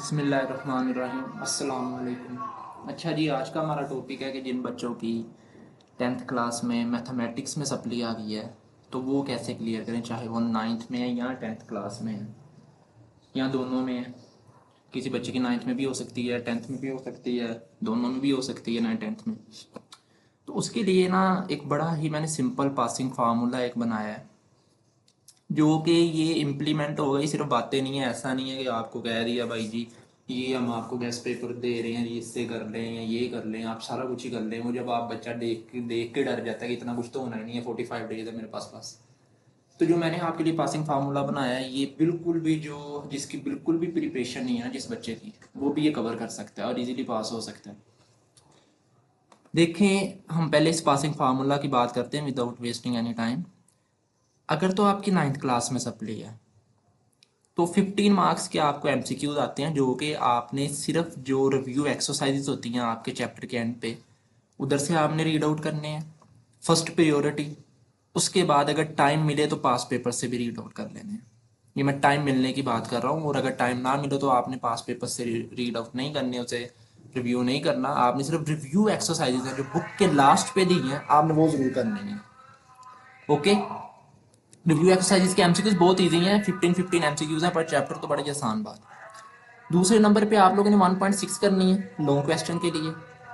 बिस्मिल्लाहिर्रहमानिर्रहीम अस्सलाम वालेकुम। अच्छा जी, आज का हमारा टॉपिक है कि जिन बच्चों की टेंथ क्लास में मैथमेटिक्स में सप्ली आ गई है तो वो कैसे क्लियर करें, चाहे वो नाइन्थ में है या टेंथ क्लास में है या दोनों में है। किसी बच्चे की नाइन्थ में भी हो सकती है, टेंथ में भी हो सकती है, दोनों में भी हो सकती है, नाइन टेंथ में। तो उसके लिए ना एक बड़ा ही मैंने सिंपल पासिंग फार्मूला एक बनाया है, जो कि ये इम्प्लीमेंट हो गई, सिर्फ बातें नहीं है। ऐसा नहीं है कि आपको कह दिया भाई जी ये हम आपको गेस्ट पेपर दे रहे हैं, ये इससे कर लें या ये कर लें, आप सारा कुछ ही कर लें। वो जब आप बच्चा देख के डर जाता है कि इतना कुछ तो होना ही नहीं है, 45 डेज है मेरे पास। तो जो मैंने आपके लिए पासिंग फार्मूला बनाया है, ये बिल्कुल भी जो जिसकी बिल्कुल भी प्रिपरेशन नहीं है ना जिस बच्चे की, वो भी ये कवर कर सकता है और इजीली पास हो सकता है। देखें, हम पहले इस पासिंग फार्मूला की बात करते हैं विदाउट वेस्टिंग एनी टाइम। अगर तो आपकी नाइन्थ क्लास में सप्ली है तो 15 मार्क्स के आपको एमसीक्यूज आते हैं, जो कि आपने सिर्फ जो रिव्यू एक्सरसाइजेज होती हैं आपके चैप्टर के एंड पे, उधर से आपने रीड आउट करने हैं, फर्स्ट प्रायोरिटी। उसके बाद अगर टाइम मिले तो पास पेपर से भी रीड आउट कर लेने हैं। ये मैं टाइम मिलने की बात कर रहा हूँ, और अगर टाइम ना मिले तो आपने पास पेपर से रीड आउट नहीं करने, उसे रिव्यू नहीं करना। आपने सिर्फ रिव्यू एक्सरसाइजेज हैं जो बुक के लास्ट पे दी हैं, आपने वो जरूर करनी है। ओके। रिव्यू एक्सरसाइजेज के एमसीक्यूज बहुत ईजी हैं, 15 एमसीक्यूज हैं पर चैप्टर, तो बड़ी आसान बात। दूसरे नंबर पे आप लोगों ने 1.6 करनी है लॉन्ग क्वेश्चन के लिए,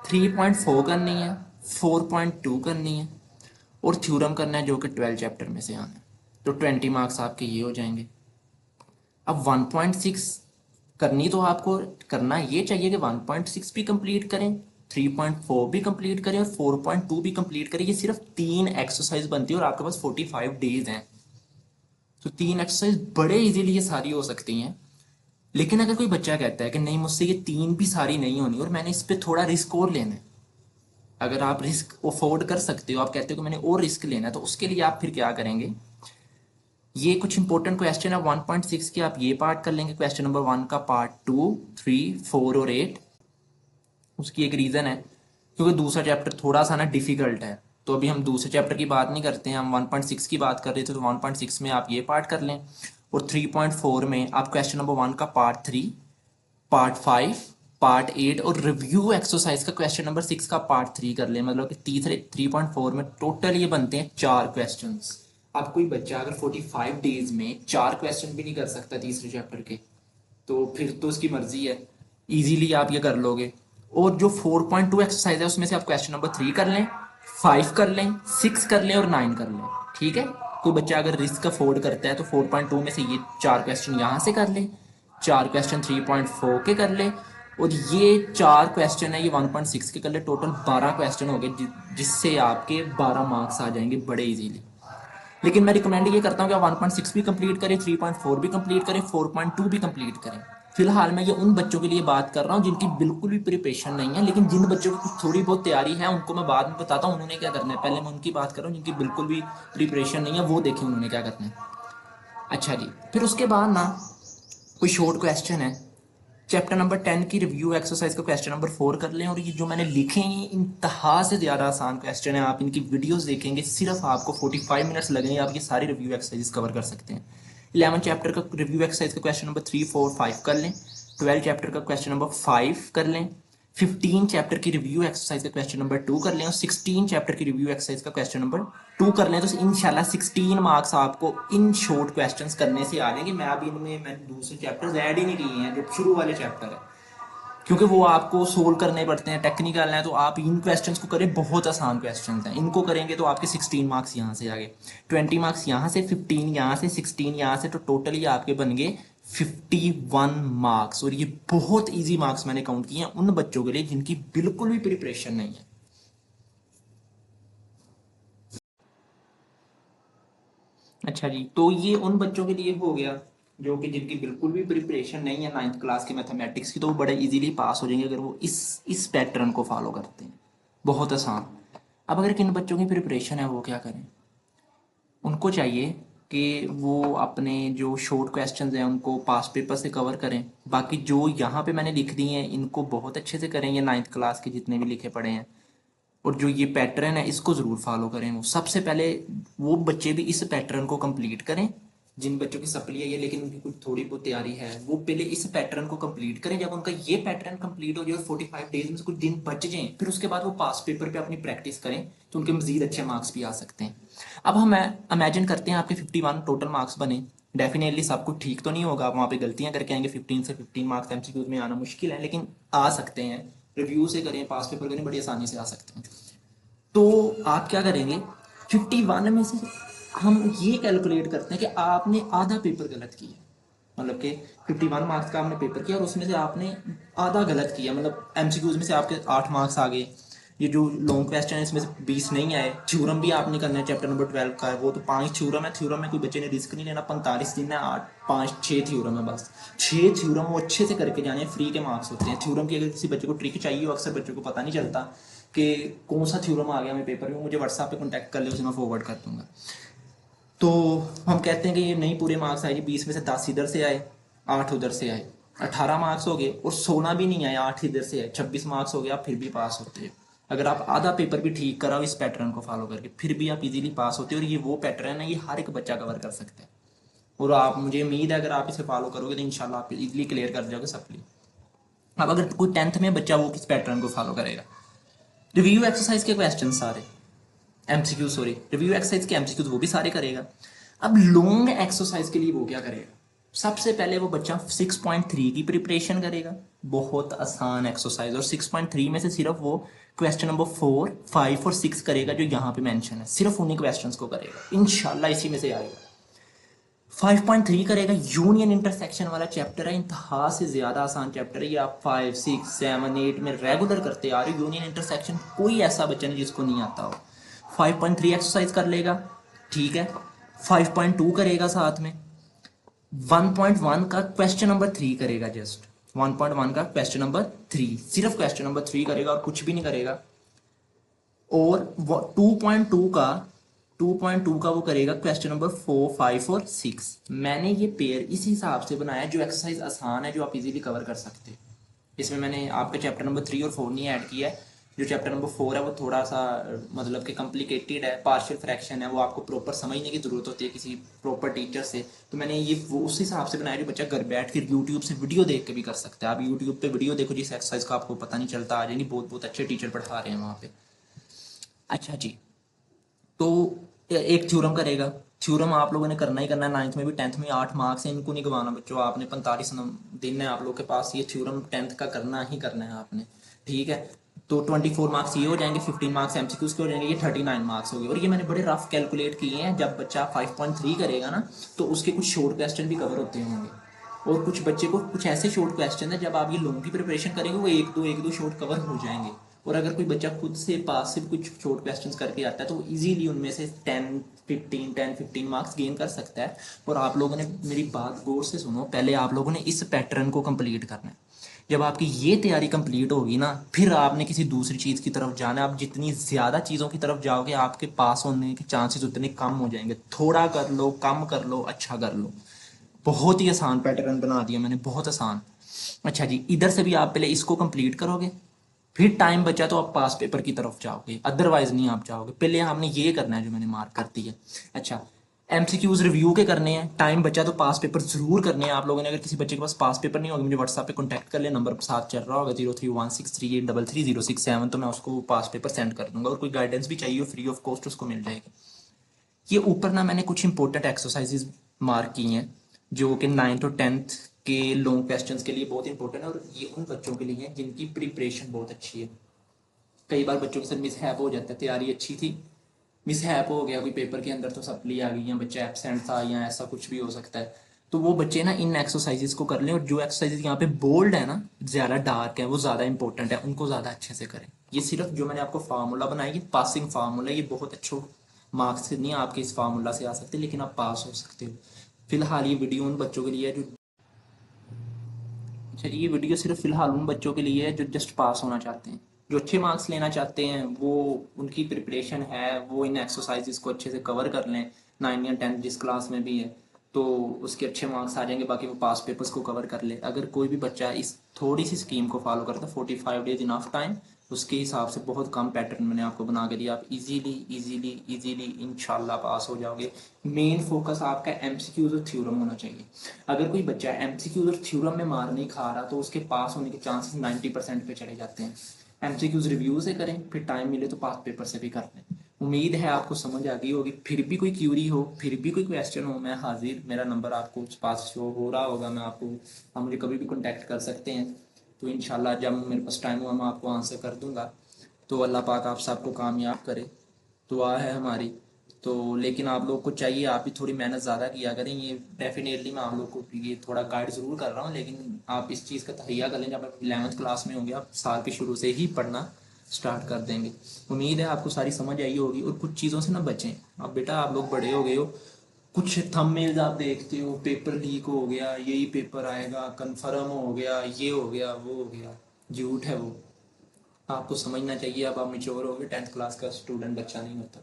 3.4 करनी है, 4.2 करनी है, और थ्योरम करना है जो कि 12 चैप्टर में से आना है। तो 20 मार्क्स आपके ये हो जाएंगे। अब 1.6 करनी तो आपको करना ये चाहिए कि 1.6 भी कंप्लीट करें, 3.4 भी कंप्लीट करें और 4.2 भी कंप्लीट करें। ये सिर्फ 3 एक्सरसाइज बनती है और आपके पास 45 डेज हैं। तो 3 एक्सरसाइज बड़े इजीली ये सारी हो सकती हैं। लेकिन अगर कोई बच्चा कहता है कि नहीं, मुझसे ये 3 भी सारी नहीं होनी और मैंने इस पे थोड़ा रिस्क और लेना है, अगर आप रिस्क अफोर्ड कर सकते हो, आप कहते हो कि मैंने और रिस्क लेना है, तो उसके लिए आप फिर क्या करेंगे। ये कुछ इंपॉर्टेंट क्वेश्चन है 1.6 के, आप ये पार्ट कर लेंगे, क्वेश्चन नंबर 1 का पार्ट 2, 3, 4 और 8। उसकी एक रीज़न है क्योंकि दूसरा चैप्टर थोड़ा सा ना डिफिकल्ट है। तो अभी हम दूसरे चैप्टर की बात नहीं करते हैं, हम 1.6 की बात कर रहे थे। तो 1.6 में आप ये पार्ट कर लें, और 3.4 में आप क्वेश्चन नंबर 1 का पार्ट 3, पार्ट 5, पार्ट 8 और रिव्यू एक्सरसाइज का क्वेश्चन नंबर 6 का पार्ट 3 कर ले। मतलब कि तीसरे 3.4 में टोटल ये बनते हैं 4 क्वेश्चंस। अब कोई बच्चा अगर 45 डेज में 4 क्वेश्चन भी नहीं कर सकता तीसरे चैप्टर के, तो फिर तो उसकी मर्जी है, इजीली आप ये कर लोगे। और जो 4.2 एक्सरसाइज है उसमें से आप क्वेश्चन नंबर 3 कर लें, 5 कर लें, 6 कर लें और 9 कर लें। ठीक है। कोई बच्चा अगर रिस्क अफोर्ड करता है तो 4.2 में से ये 4 क्वेश्चन यहाँ से कर ले, 4 क्वेश्चन 3.4 के कर ले, और ये 4 क्वेश्चन है ये 1.6 के कर ले। टोटल 12 क्वेश्चन हो गए, जिससे आपके 12 मार्क्स आ जाएंगे बड़े इजीली। लेकिन मैं रिकमेंड ये करता हूँ कि आप 1.6 भी कंप्लीट करें, 3.4 भी कंप्लीट करें, 4.2 भी कंप्लीट करें। फिलहाल मैं ये उन बच्चों के लिए बात कर रहा हूँ जिनकी बिल्कुल भी प्रिपरेशन नहीं है, लेकिन जिन बच्चों की कुछ थोड़ी बहुत तैयारी है उनको मैं बाद में बताता हूँ उन्होंने क्या करना है। पहले मैं उनकी बात कर रहा हूँ जिनकी बिल्कुल भी प्रिपरेशन नहीं है, वो देखें उन्होंने क्या करना है। अच्छा जी, फिर उसके बाद ना कोई शॉर्ट क्वेश्चन है, चैप्टर नंबर 10 की रिव्यू एक्सरसाइज का क्वेश्चन नंबर 4 कर लें। और ये जो मैंने लिखे हैं ये इंतहा से ज़्यादा आसान क्वेश्चन है, आप इनकी वीडियोस देखेंगे सिर्फ आपको 45 मिनट्स लगेंगे, आप ये सारी रिव्यू एक्सरसाइज कवर कर सकते हैं। 11 चैप्टर का रिव्यू एक्सरसाइज का क्वेश्चन नंबर 3, 4, 5 कर लें, 12 चैप्टर का क्वेश्चन नंबर 5 कर लें, 15 चैप्टर की रिव्यू एक्सरसाइज का क्वेश्चन नंबर 2 कर लें, और 16 चैप्टर की रिव्यू एक्सरसाइज का क्वेश्चन नंबर 2 कर लें। तो इंशाल्लाह 16 मार्क्स आपको इन शॉर्ट क्वेश्चंस करने से आ जाएंगे। मैं अभी इनमें मैंने दूसरे चैप्टर्स ऐड ही नहीं किए हैं, जो शुरू वाले चैप्टर है, क्योंकि वो आपको सोल्व करने पड़ते हैं, टेक्निकल हैं। तो आप इन क्वेश्चंस को करें, बहुत आसान क्वेश्चंस हैं, इनको करेंगे तो आपके 16 मार्क्स यहाँ से आ गए, 20 मार्क्स यहाँ से, 15 यहाँ से, 16 यहाँ से, तो टोटली आपके बन गए 51 मार्क्स। और ये बहुत इजी मार्क्स मैंने काउंट किए हैं उन बच्चों के लिए जिनकी बिल्कुल भी प्रिपरेशन नहीं है। अच्छा जी, तो ये उन बच्चों के लिए हो गया जो कि जिनकी बिल्कुल भी प्रिपरेशन नहीं है नाइन्थ क्लास की मैथमेटिक्स की, तो वो बड़े इजीली पास हो जाएंगे अगर वो इस पैटर्न को फॉलो करते हैं। बहुत आसान। अब अगर किन बच्चों की प्रिपरेशन है वो क्या करें। उनको चाहिए कि वो अपने जो शॉर्ट क्वेश्चंस हैं उनको पास पेपर से कवर करें। बाकी जो यहाँ पे मैंने लिख दिए हैं इनको बहुत अच्छे से करें, ये नाइन्थ क्लास के जितने भी लिखे पड़े हैं। और जो ये पैटर्न है इसको ज़रूर फॉलो करें। वो सबसे पहले वो बच्चे भी इस पैटर्न को कंप्लीट करें जिन बच्चों की सप्ली है ये लेकिन उनकी कुछ थोड़ी बहुत तैयारी है, वो पहले इस पैटर्न को कंप्लीट करें। जब उनका ये पैटर्न कंप्लीट हो जाए, 45 डेज में से कुछ दिन बच जाएं, फिर उसके बाद वो पास पेपर पे अपनी प्रैक्टिस करें, तो उनके मजीद अच्छे मार्क्स भी आ सकते हैं। अब हम इमेजिन करते हैं आपके 51 टोटल मार्क्स बने। डेफिनेटली सब कुछ ठीक तो नहीं होगा, आप वहाँ पे गलतियां करके आएंगे, 15 से 15 मार्क्स एमसीक्यूज में आना मुश्किल है, लेकिन आ सकते हैं। रिव्यू से करें, पास पेपर करें, बड़ी आसानी से आ सकते हैं। तो आप क्या करेंगे, 51 में से हम ये कैलकुलेट करते हैं कि आपने आधा पेपर गलत किया, मतलब कि 51 मार्क्स का आपने पेपर किया और उसमें से आपने आधा गलत किया, मतलब एमसीक्यूज में से आपके 8 मार्क्स आ गए। ये जो लॉन्ग क्वेश्चन है इसमें से 20 नहीं आए। थ्योरम भी आपने करना है, चैप्टर नंबर 12 का है वो, तो 5 थ्योरम है। थ्योरम में कोई बच्चे ने रिस्क नहीं लेना, 45 दिन है, 8 5 6 थ्योरम है बस। 6 थ्योरम वो अच्छे से करके जाने, फ्री के मार्क्स होते हैं थ्योरम की। अगर किसी बच्चे को ट्रिक चाहिए हो, अक्सर बच्चों को पता नहीं चलता कि कौन सा थ्योरम आ गया मेरे पेपर में, मुझे व्हाट्सएप पे कॉन्टैक्ट कर ले, उसे मैं फॉरवर्ड कर दूंगा। तो हम कहते हैं कि ये नहीं पूरे मार्क्स आए जी, 20 में से 10 इधर से आए, 8 उधर से आए, 18 मार्क्स हो गए, और 16 भी नहीं आए, 8 इधर से आए, 26 मार्क्स हो गए, आप फिर भी पास होते हो। अगर आप आधा पेपर भी ठीक कराओ इस पैटर्न को फॉलो करके, फिर भी आप इजीली पास होते हो। और ये वो पैटर्न है, ये हर एक बच्चा कवर कर सकता है। और आप, मुझे उम्मीद है अगर आप इसे फॉलो करोगे तो इंशाल्लाह आप इजीली क्लियर कर जाओगे सप्ली। अब अगर कोई 10th में बच्चा, वो किस पैटर्न को फॉलो करेगा, रिव्यू एक्सरसाइज के क्वेश्चन सारे एमसीक्यू, सॉरी रिव्यू एक्सरसाइज के एमसीक्यूज वो भी सारे करेगा। अब लॉन्ग एक्सरसाइज के लिए वो क्या करेगा, सबसे पहले वो बच्चा 6.3 की प्रिपरेशन करेगा, बहुत आसान एक्सरसाइज। और 6.3 में से सिर्फ वो क्वेश्चन नंबर 4 5 और 6 करेगा जो यहाँ पे मेंशन है, सिर्फ उन्हीं क्वेश्चंस को करेगा, इंशाल्लाह इसी में से आएगा। 5.3 करेगा, यूनियन इंटरसेक्शन वाला चैप्टर है, इंतहा से ज्यादा आसान चैप्टर है ये। आप 5 6 7 8 में रेगुलर करते आ रहे हो, यूनियन इंटरसेक्शन कोई ऐसा बच्चा नहीं जिसको नहीं आता हो। 5.3 एक्सरसाइज कर लेगा, ठीक है। 5.2 करेगा, साथ में 1.1 का क्वेश्चन नंबर 3 करेगा, जस्ट 1.1 का क्वेश्चन नंबर 3, सिर्फ क्वेश्चन नंबर 3 करेगा और कुछ भी नहीं करेगा। और 2.2 का वो करेगा क्वेश्चन नंबर 4 5 और 6। मैंने ये पेयर इस हिसाब से बनाया जो एक्सरसाइज आसान है, जो आप इजीली कवर कर सकते हैं। इसमें मैंने आपका चैप्टर नंबर 3 और 4 नहीं ऐड किया है। जो चैप्टर नंबर 4 है वो थोड़ा सा मतलब कि कॉम्प्लिकेटेड है, पार्शियल फ्रैक्शन है, वो आपको प्रॉपर समझने की जरूरत होती है किसी प्रॉपर टीचर से। तो मैंने ये वो उस हिसाब से बनाया जो बच्चा घर बैठ कर यूट्यूब से वीडियो देख के भी कर सकता है। आप यूट्यूब पे वीडियो देखो जिस एक्सरसाइज का आपको पता नहीं चलता, आज नहीं बहुत बहुत अच्छे टीचर पढ़ा रहे हैं वहाँ पे। अच्छा जी, तो एक थ्योरम करेगा। थ्योरम आप लोगों ने करना ही करना है, 9th में भी 10th में 8 मार्क्स हैं, इनको नहीं गंवाना बच्चों। आपने 45 दिन है आप लोग के पास, ये थ्योरम 10th का करना ही करना है आपने, ठीक है। तो 24 मार्क्स ये हो जाएंगे, 15 मार्क्स एमसीक्यूज के हो जाएंगे, ये 39 मार्क्स हो गए। और ये मैंने बड़े रफ कैलकुलेट किए हैं, जब बच्चा 5.3 करेगा ना तो उसके कुछ शॉर्ट क्वेश्चन भी कवर होते होंगे। और कुछ बच्चे को कुछ ऐसे शॉर्ट क्वेश्चन है, जब आप ये लॉन्ग की प्रिपरेशन करेंगे वो एक दो शॉर्ट कवर हो जाएंगे। और अगर कोई बच्चा खुद से पास से कुछ शॉर्ट क्वेश्चंस करके आता है तो इजीली उनमें से 10 15 मार्क्स गेन कर सकता है। और आप लोगों ने मेरी बात गौर से सुनो, पहले आप लोगों ने इस पैटर्न को कंप्लीट करना है। जब आपकी ये तैयारी कंप्लीट होगी ना, फिर आपने किसी दूसरी चीज़ की तरफ जाना है। आप जितनी ज़्यादा चीज़ों की तरफ जाओगे, आपके पास होने के चांसेस उतने कम हो जाएंगे। थोड़ा कर लो, कम कर लो, अच्छा कर लो। बहुत ही आसान पैटर्न बना दिया मैंने, बहुत आसान। अच्छा जी, इधर से भी आप पहले इसको कंप्लीट करोगे, फिर टाइम बचा तो आप पास पेपर की तरफ जाओगे, अदरवाइज नहीं आप जाओगे। पहले हमने ये करना है जो मैंने मार्क कर दिया। अच्छा, एमसीक्यूज रिव्यू के करने हैं, टाइम बचा तो पास पेपर जरूर करने हैं आप लोगों ने। अगर किसी बच्चे के पास पास पेपर नहीं होगा, मुझे व्हाट्सएप पे कॉन्टैक्ट कर ले, नंबर साथ चल रहा होगा 0316383306 7, तो मैं उसको पास पेपर सेंड कर दूंगा। और कोई गाइडेंस भी चाहिए हो फ्री ऑफ कॉस्ट उसको मिल जाएगी। ये ऊपर ना मैंने कुछ इंपॉर्टेंट एक्सरसाइजेज मार्क की हैं जो कि 9th और 10th के लॉन्ग क्वेश्चंस के लिए बहुत इंपॉर्टेंट है। और ये उन बच्चों के लिए है जिनकी प्रिपरेशन बहुत अच्छी है। कई बार बच्चों के साथ मिसहैप हो जाता है, तैयारी अच्छी थी, मिसहैप हो गया कोई पेपर के अंदर, तो सप्ली आ गई या बच्चा एबसेंट था या ऐसा कुछ भी हो सकता है। तो वो बच्चे ना इन एक्सरसाइजेस को कर लें। और जो एक्सरसाइजेस यहाँ पे बोल्ड है ना, ज़्यादा डार्क है, वो ज़्यादा इंपॉर्टेंट है, उनको ज़्यादा अच्छे से करें। ये सिर्फ जो मैंने आपको फार्मूला बनाया, ये पासिंग फार्मूला, ये बहुत अच्छे मार्क्स से नहीं आपके इस फार्मूला से आ सकते, लेकिन आप पास हो सकते हो। फिलहाल ये वीडियो उन बच्चों के लिए है जो, अच्छा जी, ये वीडियो सिर्फ फिलहाल उन बच्चों के लिए है जो जस्ट पास होना चाहते हैं, जो अच्छे मार्क्स लेना चाहते हैं। वो उनकी प्रिपरेशन है, वो इन एक्सरसाइजेस को अच्छे से कवर कर लें। 9 या 10 जिस क्लास में भी है तो उसके अच्छे मार्क्स आ जाएंगे, बाकी वो पास पेपर्स को कवर कर ले। अगर कोई भी बच्चा इस थोड़ी सी स्कीम को फॉलो करता है, 45 डेज इनफ टाइम, उसके हिसाब से बहुत कम पैटर्न मैंने आपको बना के दिया, आप इजीली इजीली इजीली इंशाल्लाह पास हो जाओगे। मेन फोकस आपका एमसीक्यूज और थ्योरम होना चाहिए। अगर कोई बच्चा एमसीक्यूज और थ्योरम में मार नहीं खा रहा तो उसके पास होने के चांसेस 90% पे चले जाते हैं। एमसीक्यूज रिव्यू से करें, फिर टाइम मिले तो पास पेपर से भी कर लें। उम्मीद है आपको समझ आ गई होगी। फिर भी कोई क्यूरी हो, फिर भी कोई क्वेश्चन हो, मैं हाजिर, मेरा नंबर आपको पास शो हो रहा होगा, मैं आपको, आप मुझे कभी भी कॉन्टैक्ट कर सकते हैं। तो इंशाल्लाह जब मेरे पास टाइम हुआ मैं आपको आंसर कर दूंगा। तो अल्लाह पाक आप सबको कामयाब करे, दुआ है हमारी। तो लेकिन आप लोग को चाहिए आप भी थोड़ी मेहनत ज़्यादा किया करें। ये डेफिनेटली मैं आप लोग को ये थोड़ा गाइड ज़रूर कर रहा हूँ, लेकिन आप इस चीज़ का तहैया कर लें। जब आप 11th क्लास में होंगे आप साल के शुरू से ही पढ़ना स्टार्ट कर देंगे। उम्मीद है आपको सारी समझ आई होगी। और कुछ चीज़ों से ना बचें। अब बेटा आप लोग बड़े हो गए हो, कुछ थंबनेल्स आप देखते हो, पेपर लीक हो गया, यही पेपर आएगा, कन्फर्म हो गया, ये हो गया, वो हो गया, झूठ है वो। आपको समझना चाहिए अब आप मेच्योर हो गए, 10th क्लास का स्टूडेंट बच्चा नहीं होता।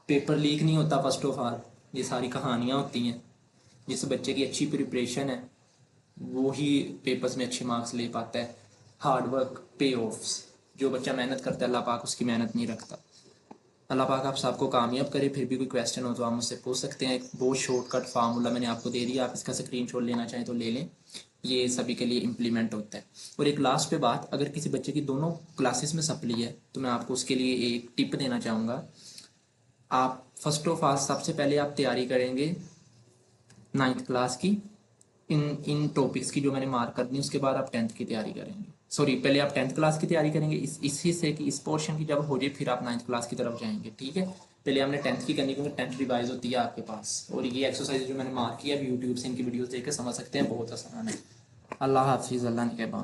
पेपर लीक नहीं होता फर्स्ट ऑफ ऑल, ये सारी कहानियाँ होती हैं। जिस बच्चे की अच्छी प्रिपरेशन है वो ही पेपर्स में अच्छे मार्क्स ले पाता है। हार्ड वर्क पे ऑफ्स, जो बच्चा मेहनत करता है अल्लाह पाक उसकी मेहनत नहीं रखता। अल्लाह पाक आप सबको कामयाब करे। फिर भी कोई क्वेश्चन हो तो आप मुझसे पूछ सकते हैं। एक बहुत शॉर्टकट फार्मूला मैंने आपको दे दिया, आप इसका स्क्रीनशॉट लेना चाहें तो ले लें। ये सभी के लिए इम्प्लीमेंट होता है। और एक लास्ट पे बात, अगर किसी बच्चे की दोनों क्लासेस में सप्ली है तो मैं आपको उसके लिए एक टिप देना चाहूँगा। आप फर्स्ट ऑफ ऑल सबसे पहले आप तैयारी करेंगे 9th क्लास की, इन इन टॉपिक्स की जो मैंने मार्क कर दी। उसके बाद आप 10th की तैयारी करेंगे। सॉरी, पहले आप 10th क्लास की तैयारी करेंगे इस हिस्से की, इस पोर्शन की जब हो जाए फिर आप 9th क्लास की तरफ जाएंगे, ठीक है। पहले हमने 10th की करनी, क्योंकि 10th रिवाइज होती है आपके पास। और ये एक्सरसाइज जो मैंने मार्क किया यूट्यूब से, इनकी वीडियोस देख के समझ सकते हैं, बहुत आसान है। अल्लाह हाफिज़, अल्लाह निगहबान।